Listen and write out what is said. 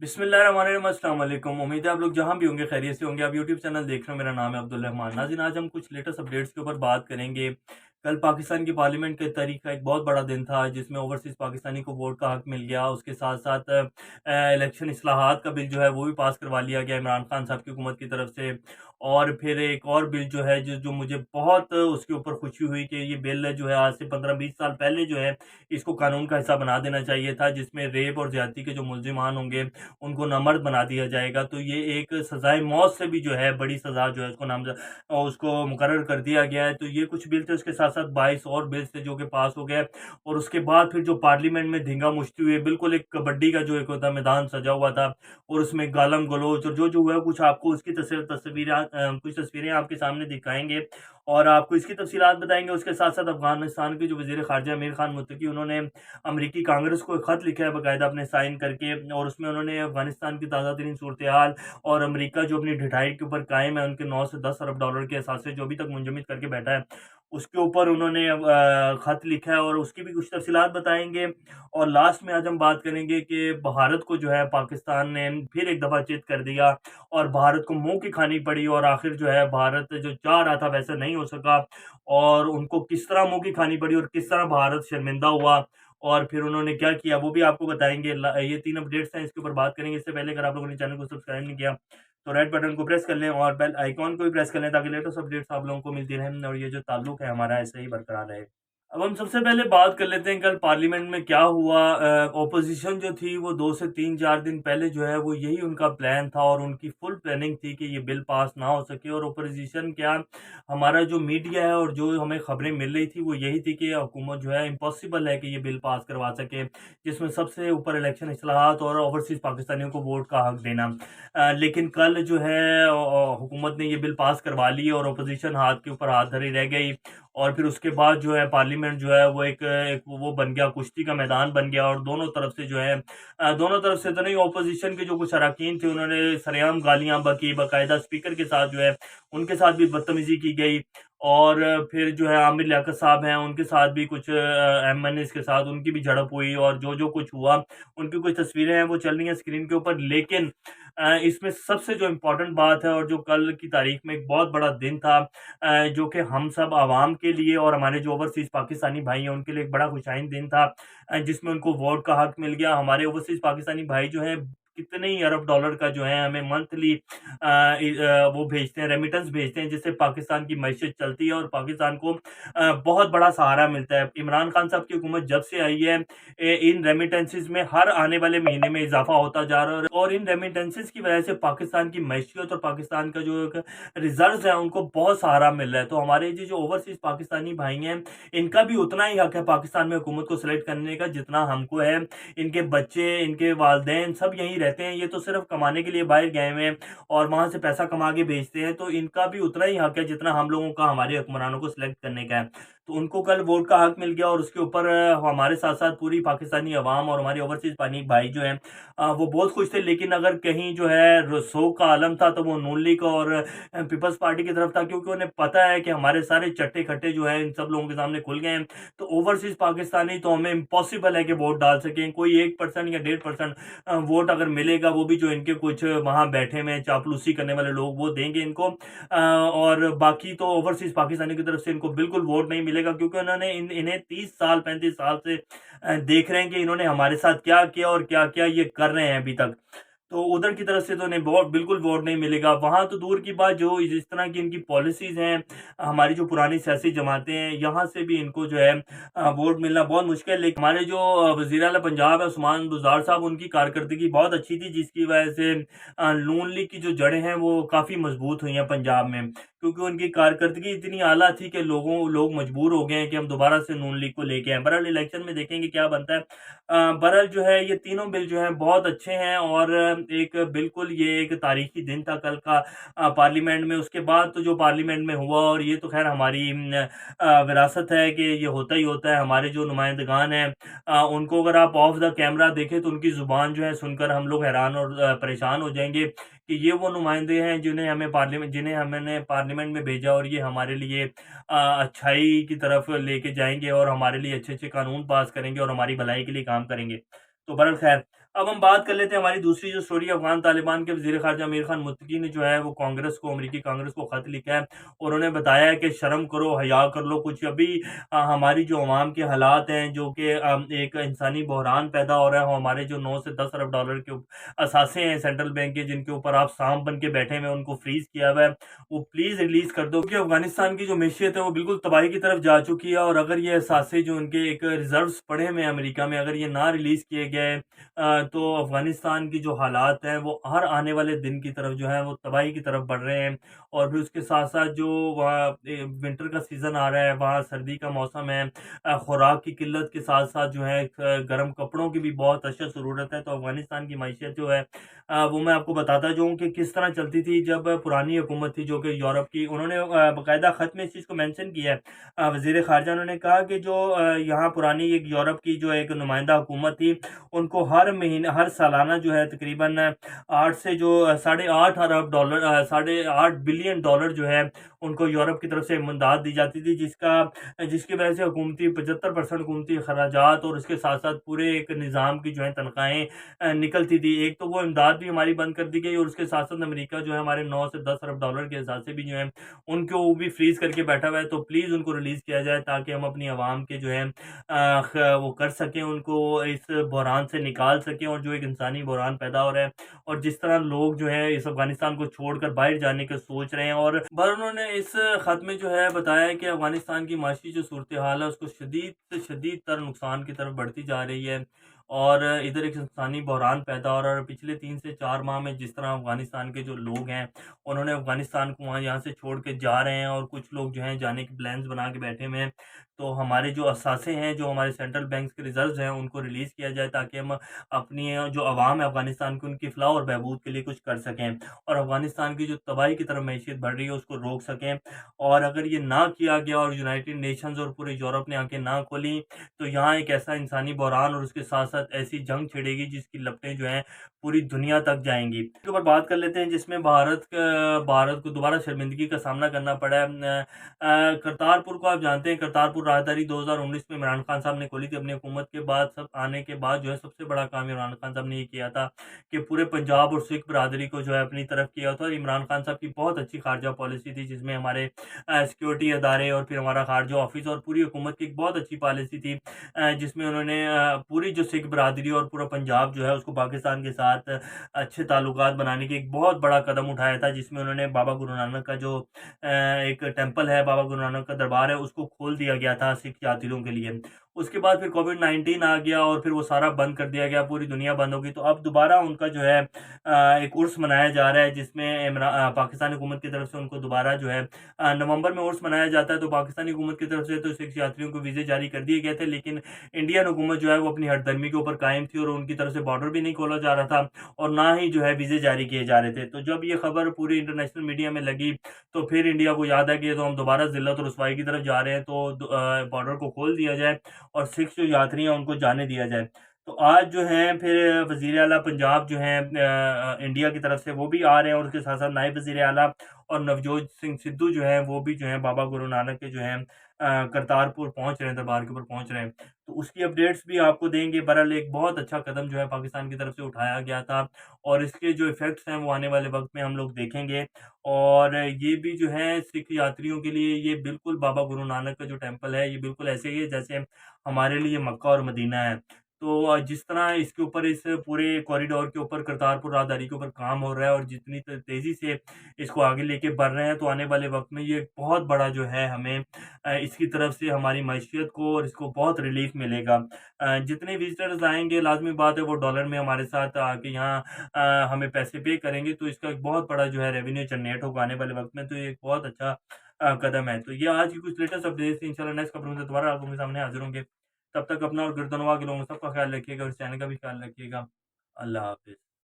बिस्मिल्लाहिर्रहमानिर्रहीम, अस्सलाम वालेकुम। उम्मीद है आप लोग जहाँ भी होंगे खैरियत से होंगे। आप यूट्यूब चैनल देख रहे हो, मेरा नाम है अब्दुल रहमान। नाज़रीन, आज हम कुछ लेटेस्ट अपडेट्स के ऊपर बात करेंगे। कल पाकिस्तान की पार्लियामेंट के तारीख का एक बहुत बड़ा दिन था, जिसमें ओवरसीज़ पाकिस्तानी को वोट का हक मिल गया। उसके साथ-साथ इलेक्शन इस्लाहात का बिल जो है वो भी पास करवा लिया गया इमरान खान साहब की हुकूमत की तरफ से। और फिर एक और बिल जो है जो जो मुझे बहुत उसके ऊपर खुशी हुई कि ये बिल जो है आज से 15-20 साल पहले जो है इसको कानून का हिस्सा बना देना चाहिए था, जिसमें रेप और ज़्यादती के जो मुल्ज़िमान होंगे उनको नामर्द बना दिया जाएगा। तो ये एक सज़ाए मौत से भी जो है बड़ी सज़ा जो है उसको मुकर्रर कर दिया गया है। तो ये कुछ बिल थे, उसके साथ-साथ 22 और बिल्स थे जो कि पास हो गए। और उसके बाद फिर जो पार्लियामेंट में धींगा-मुश्ती हुई, बिल्कुल एक कबड्डी का जो एक होता है मैदान सजा हुआ था और उसमें गालम-गलौच और जो हुआ कुछ आपको उसकी कुछ तस्वीरें आपके सामने दिखाएँगे और आपको इसकी तफ़सीलात बताएँगे। उसके साथ-साथ अफ़गानिस्तान के जो वज़ीर ख़ारिजा अमीर ख़ान मुत्तकी, उन्होंने अमरीकी कांग्रेस को एक ख़त लिखा है बाकायदा अपने साइन करके, और उसमें उन्होंने अफ़गानिस्तान की ताज़ा तरीन सूरत-ए-हाल और अमेरिका जो अपनी ढिठाई के ऊपर कायम है, उनके 9 से 10 अरब डॉलर के असासे जो अभी तक मुंजमद करके बैठा है, उसके ऊपर उन्होंने ख़त लिखा है और उसकी भी कुछ तफ़सीलात बताएँगे। और लास्ट में आज हम बात करेंगे कि भारत को जो है पाकिस्तान ने फिर एक दफ़ा चित कर दिया और भारत को मुँह की खानी पड़ी और आखिर जो है भारत जो चाह रहा था वैसा नहीं हो सका और उनको किस तरह मुँह की खानी पड़ी और किस तरह भारत शर्मिंदा हुआ और फिर उन्होंने क्या किया वो भी आपको बताएँगे। ये 3 अपडेट्स हैं, इसके ऊपर बात करेंगे। इससे पहले अगर आप लोगों ने चैनल को सब्सक्राइब नहीं किया, तो रेड बटन को प्रेस कर लें और बेल आइकॉन को भी प्रेस कर लें ताकि लेटेस्ट अपडेट्स आप लोगों को मिलती रहें और ये जो ताल्लुक है हमारा ऐसे ही बरकरार रहे। अब हम सबसे पहले बात कर लेते हैं कल पार्लियामेंट में क्या हुआ। ऑपोज़िशन जो थी वो 2 से 3-4 दिन पहले जो है वो यही उनका प्लान था और उनकी फुल प्लानिंग थी कि ये बिल पास ना हो सके। और ऑपोज़िशन क्या, हमारा जो मीडिया है और जो हमें खबरें मिल रही थी वो यही थी कि हुकूमत जो है इम्पॉसिबल है कि ये बिल पास करवा सके, जिसमें सबसे ऊपर इलेक्शन इस्लाहात और ओवरसीज़ पाकिस्तानियों को वोट का हक देना। लेकिन कल जो है हुकूमत ने ये बिल पास करवा ली और ऑपोज़िशन हाथ के ऊपर हाथ धरी रह गई। और फिर उसके बाद जो है पार्लियामेंट जो है वो एक वो बन गया, कुश्ती का मैदान बन गया और दोनों तरफ से जो है दोनों तरफ से तो नहीं, ऑपोज़िशन के जो कुछ अराकीन थे उन्होंने सरेआम गालियाँ बकी, बाकायदा स्पीकर के साथ जो है उनके साथ भी बदतमीज़ी की गई। और फिर जो है आमिर लियाकत साहब हैं, उनके साथ भी कुछ एमएनएस के साथ उनकी भी झड़प हुई और जो कुछ हुआ, उनकी कुछ तस्वीरें हैं वो चल रही हैं स्क्रीन के ऊपर। लेकिन इसमें सबसे जो इम्पोर्टेंट बात है और जो कल की तारीख में एक बहुत बड़ा दिन था, जो कि हम सब आवाम के लिए और हमारे जो ओवरसीज़ पाकिस्तानी भाई हैं उनके लिए एक बड़ा खुशाइन दिन था, जिसमें उनको वोट का हक मिल गया। हमारे ओवरसीज़ पाकिस्तानी भाई जो हैं कितने ही अरब डॉलर का जो है हमें मंथली वो भेजते हैं, रेमिटेंस भेजते हैं, जिससे पाकिस्तान की मईशत चलती है और पाकिस्तान को बहुत बड़ा सहारा मिलता है। इमरान खान साहब की हुकूमत जब से आई है, इन रेमिटेंसेस में हर आने वाले महीने में इजाफा होता जा रहा है और इन रेमिटेंसेस की वजह से पाकिस्तान की मैशियत और पाकिस्तान का जो एक रिजर्व्स है उनको बहुत सहारा मिल रहा है। तो हमारे ये जो ओवरसीज पाकिस्तानी भाई हैं, इनका भी उतना ही हक है पाकिस्तान में हुकूमत को सेलेक्ट करने का जितना हमको है। इनके बच्चे, इनके वालिदैन सब यहीं रहते हैं, ये तो सिर्फ कमाने के लिए बाहर गए हुए हैं और वहां से पैसा कमा के भेजते हैं। तो इनका भी उतना ही हक है जितना हम लोगों का हमारे हुक्मरानों को सिलेक्ट करने का है। तो उनको कल वोट का हक मिल गया और उसके ऊपर हमारे साथ-साथ पूरी पाकिस्तानी अवाम और हमारे ओवरसीज़ पानी भाई जो हैं वो बहुत खुश थे। लेकिन अगर कहीं जो है शोक का आलम था तो वो नून लीग और पीपल्स पार्टी की तरफ था, क्योंकि उन्हें पता है कि हमारे सारे चट्टे-खट्टे जो हैं इन सब लोगों के सामने खुल गए हैं। तो ओवरसीज़ पाकिस्तानी तो हमें इम्पॉसिबल है कि वोट डाल सकें। कोई 1% या 1.5% वोट अगर मिलेगा वो भी जो इनके कुछ वहाँ बैठे हुए हैं चापलूसी करने वाले लोग वो देंगे इनको। और बाकी तो ओवरसीज़ पाकिस्तानी की तरफ से इनको बिल्कुल वोट नहीं मिलेगा, क्योंकि उन्होंने इन्हें 30 साल 35 साल से देख रहे हैं कि इन्होंने हमारे साथ क्या किया और क्या-क्या ये कर रहे हैं अभी तक। तो उधर की तरफ से तो इन्हें वोट बिल्कुल वोट नहीं मिलेगा। वहाँ तो दूर की बात, जो जिस तरह की इनकी पॉलिसीज़ हैं, हमारी जो पुरानी सियासी जमातें हैं, यहाँ से भी इनको जो है वोट मिलना बहुत मुश्किल है। लेकिन हमारे जो वज़ीर आला पंजाब है उस्मान बुज़दार साहब, उनकी कारकर्दगी बहुत अच्छी थी, जिसकी वजह से नून लीग की जो जड़ें हैं वो काफ़ी मज़बूत हुई हैं पंजाब में। क्योंकि उनकी कारकर्दगी इतनी आला थी कि लोग मजबूर हो गए हैं कि हम दोबारा से नून लीग को लेके आएँ। बहरहाल इलेक्शन में देखेंगे क्या बनता है। बहरहाल जो है ये तीनों बिल जो हैं बहुत अच्छे हैं और एक बिल्कुल ये एक तारीखी दिन था कल का पार्लियामेंट में। उसके बाद तो जो पार्लियामेंट में हुआ, और ये तो ख़ैर हमारी विरासत है कि ये होता ही होता है। हमारे जो नुमाइंदगान हैं उनको अगर आप ऑफ द कैमरा देखें तो उनकी ज़ुबान जो है सुनकर हम लोग हैरान और परेशान हो जाएँगे कि ये वो नुमाइंदे हैं जिन्हें हमने पार्लियामेंट में भेजा और ये हमारे लिए अच्छाई की तरफ लेके जाएँगे और हमारे लिए अच्छे-अच्छे कानून पास करेंगे और हमारी भलाई के लिए काम करेंगे। तो बहरहाल ख़ैर, अब हम बात कर लेते हैं हमारी दूसरी जो स्टोरी, अफ़गान तालिबान के वज़ीर ख़ारजा अमीर खान मुत्तकी ने जो है वो कांग्रेस को, अमेरिकी कांग्रेस को ख़त लिखा है और उन्हें बताया है कि शर्म करो, हया कर लो कुछ। अभी हमारी जो अवाम के हालात हैं, जो कि एक इंसानी बहरान पैदा हो रहा है, हमारे जो 9 से 10 अरब डॉलर के असासे हैं सेंट्रल बैंक के, जिनके ऊपर आप सांप बन के बैठे हुए हैं, उनको फ्रीज़ किया हुआ है, वो प्लीज़ रिलीज़ कर दो, क्योंकि अफ़गानिस्तान की जो मैशियत है वो बिल्कुल तबाही की तरफ जा चुकी है। और अगर ये असासे जो उनके एक रिज़र्व्स पड़े हुए हैं अमेरिका में, अगर ये ना रिलीज़ किए गए तो अफ़गानिस्तान की जो हालात हैं वो हर आने वाले दिन की तरफ जो है वो तबाही की तरफ बढ़ रहे हैं। और फिर उसके साथ-साथ जो वहाँ विंटर का सीज़न आ रहा है, वहाँ सर्दी का मौसम है, खुराक की किल्लत के साथ-साथ जो है गर्म कपड़ों की भी बहुत अशद ज़रूरत है। तो अफ़गानिस्तान की मईशत जो है वो मैं आपको बताता जाऊँ कि किस तरह चलती थी जब पुरानी हुकूमत थी, जो कि यूरोप की। उन्होंने बाकायदा ख़त में इस चीज़ को मेंशन किया है। वज़ीर ख़ारजा उन्होंने कहा कि जो यहाँ पुरानी एक यूरोप की जो एक नुमाइंदा हुकूमत थी, उनको हर महीने, हर सालाना जो है तकरीबन 8 से जो साढ़े 8 अरब डॉलर, साढ़े 8 बिलियन डॉलर जो है उनको यूरोप की तरफ से इमदाद दी जाती थी, जिसकी वजह से हुकूमती 75% हुकूमती खराजात और उसके साथ साथ पूरे एक निज़ाम की जो है तनख्वाहें निकलती थी। एक तो वो इमदाद भी हमारी बंद कर दी गई और उसके साथ साथ अमेरिका जो है हमारे 9 से 10 अरब डॉलर के हिसाब से भी जो है उनको वो भी फ्रीज करके बैठा हुआ है। तो प्लीज़ उनको रिलीज़ किया जाए ताकि हम अपनी आवाम के जो है वो कर सकें, उनको इस बहरान से निकाल सकें। और जो एक इंसानी बहरान पैदा हो रहा है और जिस तरह लोग जो है इस अफ़गानिस्तान को छोड़कर बाहर जाने का सोच रहे हैं, और पर उन्होंने इस ख़त में जो है बताया कि अफ़गानिस्तान की माशी जो सूरत-ए-हाल है उसको शदीद से शदीद तर नुकसान की तरफ बढ़ती जा रही है और इधर एक इंसानी बहरान पैदा हो रहा है। और पिछले 3 से 4 माह में जिस तरह अफ़गानिस्तान के जो लोग हैं, उन्होंने अफ़गानिस्तान को वहाँ यहाँ से छोड़ के जा रहे हैं और कुछ लोग जो हैं जाने के प्लान्स बना के बैठे हुए हैं। तो हमारे जो असासे हैं, जो हमारे सेंट्रल बैंक्स के रिज़र्व्स हैं, उनको रिलीज़ किया जाए ताकि हम अपनी जो अवाम है अफ़गानिस्तान की, उनकी फ़लाह और बहबूद के लिए कुछ कर सकें और अफ़गानिस्तान की जो तबाही की तरफ मैशियत बढ़ रही है उसको रोक सकें। और अगर ये ना किया गया और यूनाइटेड नेशंस और पूरे यूरोप ने आँखें ना खोली, तो यहाँ एक ऐसा इंसानी बहरान और उसके साथ-साथ ऐसी जंग छिड़ेगी जिसकी लपटें जो हैं पूरी दुनिया तक जाएँगी। इसके ऊपर बात कर लेते हैं जिसमें भारत को दोबारा शर्मिंदगी का सामना करना पड़ा है। करतारपुर को आप जानते हैं, करतारपुर राहदारी 2019 में इमरान खान साहब ने खोली थी अपनी हुकूमत के बाद। सब आने के बाद जो है सबसे बड़ा काम इमरान खान साहब ने ये किया था कि पूरे पंजाब और सिख बिरादरी को जो है अपनी तरफ किया था। और इमरान खान साहब की बहुत अच्छी खारजा पॉलिसी थी जिसमें हमारे सिक्योरिटी अदारे और फिर हमारा खारजा ऑफिस और पूरी हुकूमत की एक बहुत अच्छी पॉलिसी थी, जिसमें उन्होंने पूरी जो सिख बिरादरी और पूरा पंजाब जो है उसको पाकिस्तान के साथ अच्छे ताल्लुकात बनाने की एक बहुत बड़ा कदम उठाया था, जिसमें उन्होंने बाबा गुरु नानक का जो एक टेम्पल है, बाबा गुरु नानक का दरबार है, उसको खोल दिया गया था सिख यात्रियों के लिए। उसके बाद फिर कोविड-19 आ गया और फिर वो सारा बंद कर दिया गया, पूरी दुनिया बंद हो गई। तो अब दोबारा उनका जो है एक उर्स मनाया जा रहा है, जिसमें पाकिस्तानी हुकूमत की तरफ से उनको दोबारा जो है नवंबर में उर्स मनाया जाता है। तो पाकिस्तानी हुकूमत की तरफ से तो सिख यात्रियों को वीज़े जारी कर दिए गए थे, लेकिन इंडियन हुकूमत जो है वो अपनी हठधर्मी के ऊपर कायम थी और उनकी तरफ से बॉर्डर भी नहीं खोला जा रहा था और ना ही जो है वीज़े जारी किए जा रहे थे। तो जब ये खबर पूरी इंटरनेशनल मीडिया में लगी, तो फिर इंडिया को याद है कि ये तो हम दोबारा ज़िल्लत और रुसवाई की तरफ जा रहे हैं, तो बॉर्डर को खोल दिया जाए और सिख जो यात्री हैं उनको जाने दिया जाए। तो आज जो है फिर वज़ीर आला पंजाब जो हैं इंडिया की तरफ से वो भी आ रहे हैं और उसके साथ-साथ नायब वज़ीर आला और नवजोत सिंह सिद्धू जो हैं वो भी जो हैं बाबा गुरु नानक के जो हैं करतारपुर पहुँच रहे हैं, दरबार के ऊपर पहुँच रहे हैं। तो उसकी अपडेट्स भी आपको देंगे। बहरहाल एक बहुत अच्छा कदम जो है पाकिस्तान की तरफ से उठाया गया था और इसके जो इफ़ेक्ट्स हैं वो आने वाले वक़्त में हम लोग देखेंगे। और ये भी जो है सिख यात्रियों के लिए ये बिल्कुल बाबा गुरु नानक का जो टेम्पल है, ये बिल्कुल ऐसे ही है जैसे हमारे लिए मक्का और मदीना है। तो जिस तरह इसके ऊपर, इस पूरे कॉरिडोर के ऊपर, करतारपुर राहदारी के ऊपर काम हो रहा है और जितनी तेज़ी से इसको आगे लेके बढ़ रहे हैं, तो आने वाले वक़्त में ये बहुत बड़ा जो है हमें इसकी तरफ से हमारी मईशियत को और इसको बहुत रिलीफ़ मिलेगा। जितने विज़िटर्स आएँगे, लाज़मी बात है वो डॉलर में हमारे साथ आके यहाँ हमें पैसे पे करेंगे, तो इसका एक बहुत बड़ा जो है रेवेन्यू जनरेट होगा आने वाले वक़्त में। तो ये एक बहुत अच्छा कदम है। तो ये आज की कुछ लेटेस्ट अपडेट्स थी। इंशाल्लाह नेक्स्ट खबरों में दोबारा आपके सामने हाज़िर होंगे। तब तक अपना और गिरदनवा के लोगों सबका ख़्याल रखिएगा और इस चैनल का भी ख़्याल रखिएगा। अल्लाह हाफ़िज़।